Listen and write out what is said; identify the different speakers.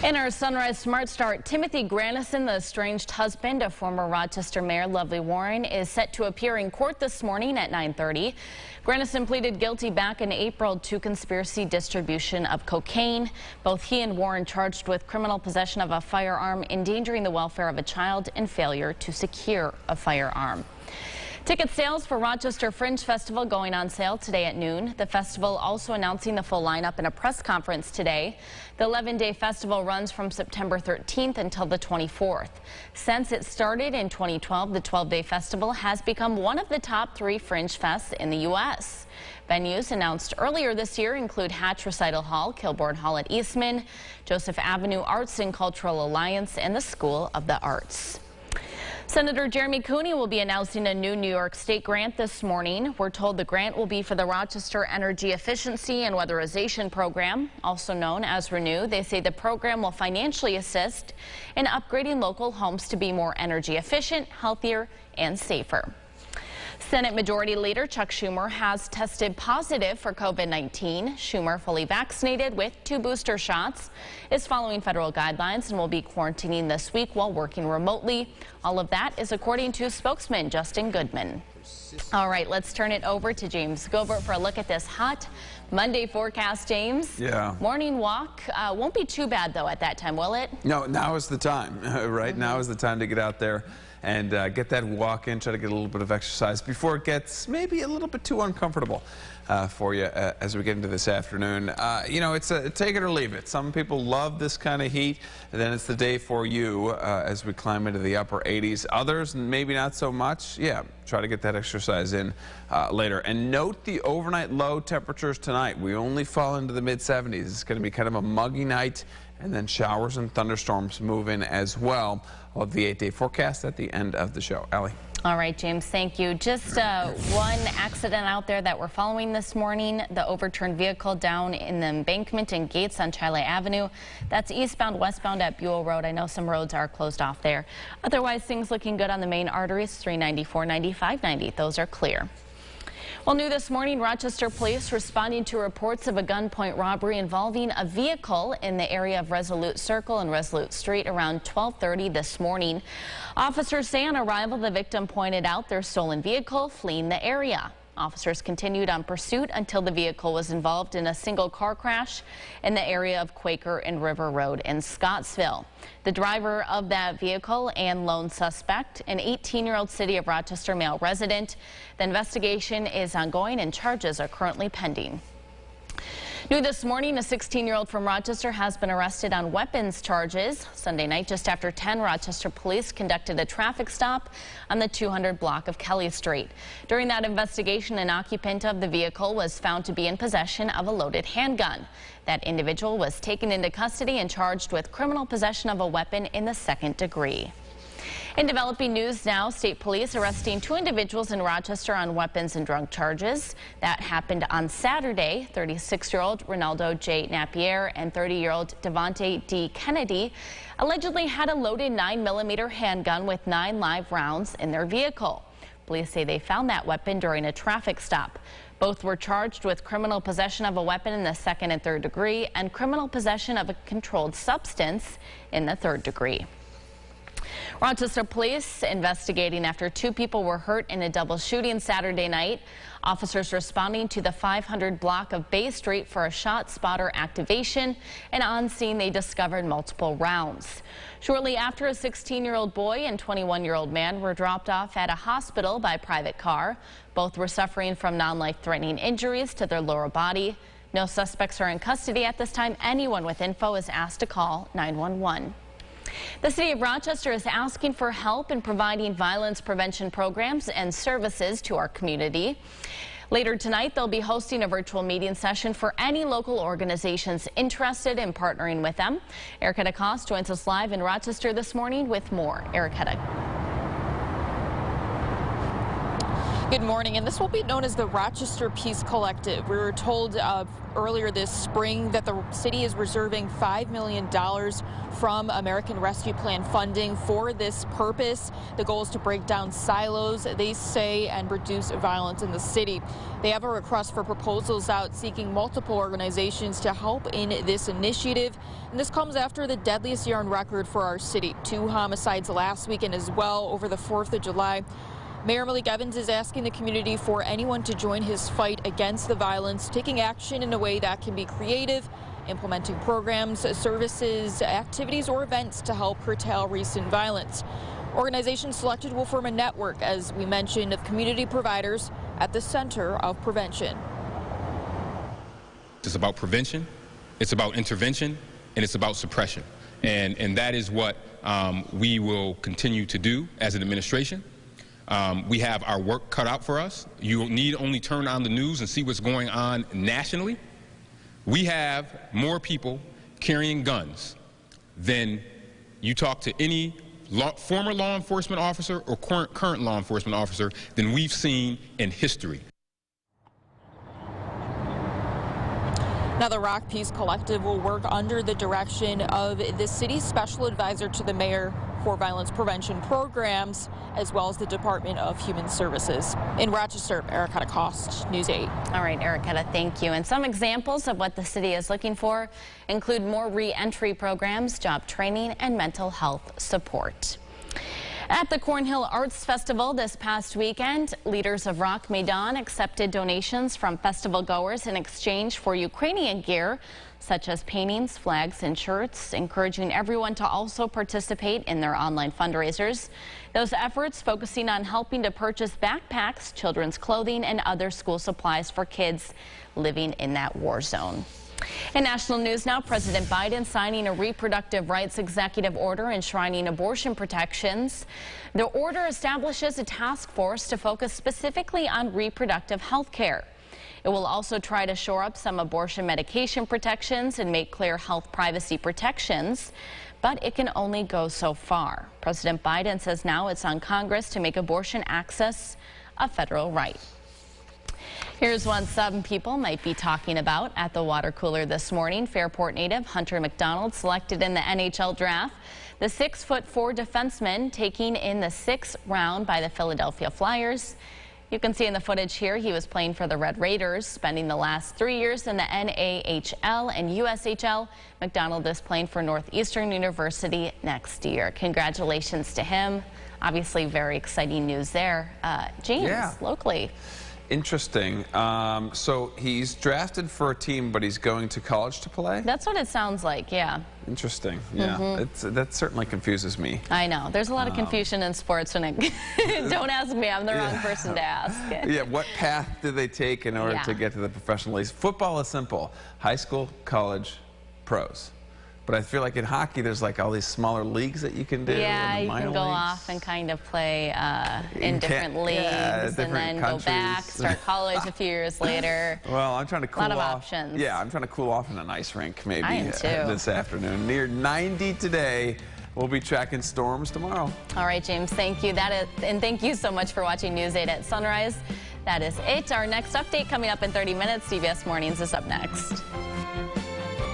Speaker 1: In our Sunrise Smart Start, Timothy Granison, the estranged husband of former Rochester Mayor Lovely Warren, is set to appear in court this morning at 9:30. Granison pleaded guilty back in April to conspiracy distribution of cocaine. Both he and Warren charged with criminal possession of a firearm, endangering the welfare of a child, and failure to secure a firearm. Ticket sales for Rochester Fringe Festival going on sale today at noon. The festival also announcing the full lineup in a press conference today. The 11-day festival runs from September 13th until the 24th. Since it started in 2012, the 12-day festival has become one of the top 3 Fringe Fests in the U.S. Venues announced earlier this year include Hatch Recital Hall, Kilbourne Hall at Eastman, Joseph Avenue Arts and Cultural Alliance, and the School of the Arts. Senator Jeremy Cooney will be announcing a new New York State grant this morning. We're told the grant will be for the Rochester Energy Efficiency and Weatherization Program, also known as RENEW. They say the program will financially assist in upgrading local homes to be more energy efficient, healthier, and safer. Senate Majority Leader Chuck Schumer has tested positive for COVID-19. Schumer, fully vaccinated with 2 booster shots, is following federal guidelines and will be quarantining this week while working remotely. All of that is according to spokesman Justin Goodman. All right, let's turn it over to James Gobert for a look at this hot Monday forecast, James.
Speaker 2: Yeah.
Speaker 1: Morning walk won't be too bad, though, at that time, will it?
Speaker 2: No, now is the time, right? Now is the time to get out there and get that walk in, try to get a little bit of exercise before it gets maybe a little bit too uncomfortable for you as we get into this afternoon. You know, it's a take it or leave it. Some people love this kind of heat, and then it's the day for you as we climb into the upper 80s. Others, maybe not so much. Yeah, try to get that exercise in later. And note the overnight low temperatures tonight. We only fall into the mid-70s. It's going to be kind of a muggy night, and then showers and thunderstorms move in as well. We'll have the 8-day forecast at the end of the show. Allie.
Speaker 1: All right, James, thank you. Just one accident out there that we're following this morning. The overturned vehicle down in the embankment and gates on Chile Avenue. That's eastbound, westbound at Buell Road. I know some roads are closed off there. Otherwise, things looking good on the main arteries, 390, 490, 590. Those are clear. Well, new this morning, Rochester police responding to reports of a gunpoint robbery involving a vehicle in the area of Resolute Circle and Resolute Street around 12:30 this morning. Officers say on arrival, the victim pointed out their stolen vehicle fleeing the area. Officers continued on pursuit until the vehicle was involved in a single car crash in the area of Quaker and River Road in Scottsville. The driver of that vehicle and lone suspect, an 18-year-old City of Rochester male resident. The investigation is ongoing and charges are currently pending. New this morning, a 16-year-old from Rochester has been arrested on weapons charges. Sunday night, just after 10, Rochester police conducted a traffic stop on the 200 block of Kelly Street. During that investigation, an occupant of the vehicle was found to be in possession of a loaded handgun. That individual was taken into custody and charged with criminal possession of a weapon in the 2nd degree. In developing news now, state police arresting 2 individuals in Rochester on weapons and drug charges. That happened on Saturday. 36-year-old Ronaldo J. Napier and 30-year-old Devontae D. Kennedy allegedly had a loaded 9mm handgun with 9 live rounds in their vehicle. Police say they found that weapon during a traffic stop. Both were charged with criminal possession of a weapon in the 2nd and 3rd degree and criminal possession of a controlled substance in the 3rd degree. Rochester police investigating after 2 people were hurt in a double shooting Saturday night. Officers responding to the 500 block of Bay Street for a shot spotter activation, and on scene they discovered multiple rounds. Shortly after, a 16-year-old boy and 21-year-old man were dropped off at a hospital by private car. Both were suffering from non-life-threatening injuries to their lower body. No suspects are in custody at this time. Anyone with info is asked to call 911. The City of Rochester is asking for help in providing violence prevention programs and services to our community. Later tonight, they'll be hosting a virtual meeting session for any local organizations interested in partnering with them. Erica DeCoste joins us live in Rochester this morning with more. Erica.
Speaker 3: Good morning, and this will be known as the Rochester Peace Collective. We were told earlier this spring that the city is reserving $5 million from American Rescue Plan funding for this purpose. The goal is to break down silos, they say, and reduce violence in the city. They have a request for proposals out seeking multiple organizations to help in this initiative. And this comes after the deadliest year on record for our city. 2 homicides last weekend as well over the 4th of July. Mayor Malik Evans is asking the community for anyone to join his fight against the violence, taking action in a way that can be creative, implementing programs, services, activities, or events to help curtail recent violence. Organizations selected will form a network, as we mentioned, of community providers at the center of prevention.
Speaker 4: It's about prevention, it's about intervention, and it's about suppression. And that is what we will continue to do as an administration. We have our work cut out for us. You need only turn on the news and see what's going on nationally. We have more people carrying guns than you talk to any former law enforcement officer or current law enforcement officer than we've seen in history.
Speaker 3: Now, the Rock Peace Collective will work under the direction of the city's special advisor to the mayor for violence prevention programs, as well as the Department of Human Services. In Rochester, Erica Cost, News 8.
Speaker 1: All right, Erica, thank you. And some examples of what the city is looking for include more re-entry programs, job training, and mental health support. At the Cornhill Arts Festival this past weekend, leaders of Rock Maidan accepted donations from festival goers in exchange for Ukrainian gear, such as paintings, flags, and shirts, encouraging everyone to also participate in their online fundraisers. Those efforts focusing on helping to purchase backpacks, children's clothing, and other school supplies for kids living in that war zone. In national news now, President Biden signing a reproductive rights executive order enshrining abortion protections. The order establishes a task force to focus specifically on reproductive health care. It will also try to shore up some abortion medication protections and make clear health privacy protections, but it can only go so far. President Biden says now it's on Congress to make abortion access a federal right. Here's one some people might be talking about at the water cooler this morning. Fairport native Hunter McDonald selected in the NHL draft. The 6'4" defenseman taking in the 6th round by the Philadelphia Flyers. You can see in the footage here he was playing for the Red Raiders, spending the last 3 years in the NAHL and USHL. McDonald is playing for Northeastern University next year. Congratulations to him. Obviously very exciting news there. James, locally.
Speaker 2: Interesting. So he's drafted for a team, but he's going to college to play?
Speaker 1: That's what it sounds like, yeah.
Speaker 2: Interesting. Yeah, that certainly confuses me.
Speaker 1: I know. There's a lot of confusion in sports when it... Don't ask me. I'm the wrong person to ask.
Speaker 2: Yeah, what path do they take in order to get to the professional leagues? Football is simple. High school, college, pros. But I feel like in hockey, there's like all these smaller leagues that you can do.
Speaker 1: Yeah, you can go off and kind of play in different leagues and then go back, start college a few years later.
Speaker 2: Well, I'm trying to cool off.
Speaker 1: A lot of options.
Speaker 2: Yeah, I'm trying to cool off in an ice rink maybe
Speaker 1: I am too.
Speaker 2: This afternoon. Near 90 today. We'll be tracking storms tomorrow.
Speaker 1: All right, James, thank you. And thank you so much for watching News 8 at Sunrise. That is it. Our next update coming up in 30 minutes. CBS Mornings is up next.